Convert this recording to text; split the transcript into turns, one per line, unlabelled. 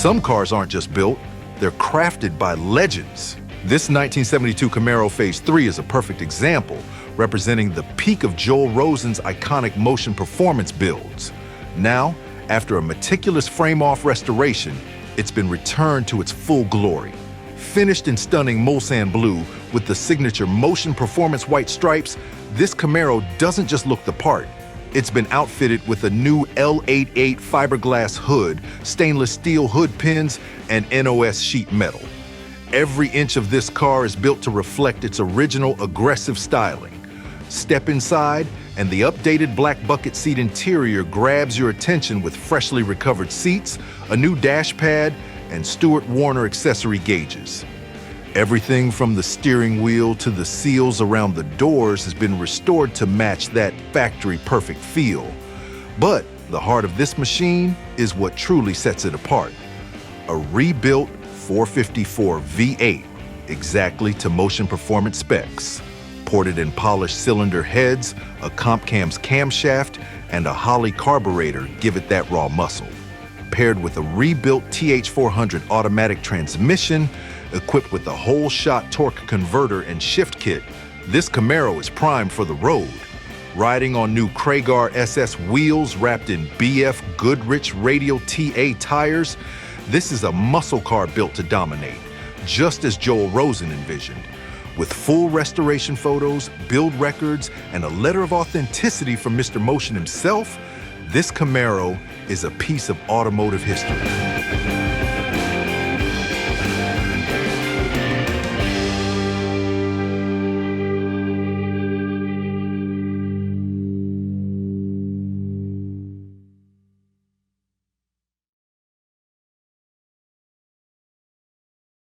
Some cars aren't just built, they're crafted by legends. This 1972 Camaro Phase 3 is a perfect example, representing the peak of Joel Rosen's iconic motion performance builds. Now, after a meticulous frame-off restoration, it's been returned to its full glory. Finished in stunning Mulsanne Blue with the signature motion performance white stripes, this Camaro doesn't just look the part. It's been outfitted with a new L88 fiberglass hood, stainless steel hood pins, and NOS sheet metal. Every inch of this car is built to reflect its original aggressive styling. Step inside, and the updated black bucket seat interior grabs your attention with freshly recovered seats, a new dash pad, and Stewart Warner accessory gauges. Everything from the steering wheel to the seals around the doors has been restored to match that factory-perfect feel. But the heart of this machine is what truly sets it apart. A rebuilt 454 V8, exactly to motion performance specs. Ported in polished cylinder heads, a comp cam's camshaft, and a Holley carburetor give it that raw muscle. Paired with a rebuilt TH400 automatic transmission, equipped with a whole-shot torque converter and shift kit, this Camaro is primed for the road. Riding on new Cragar SS wheels wrapped in BF Goodrich Radial TA tires, this is a muscle car built to dominate, just as Joel Rosen envisioned. With full restoration photos, build records, and a letter of authenticity from Mr. Motion himself, this Camaro is a piece of automotive history.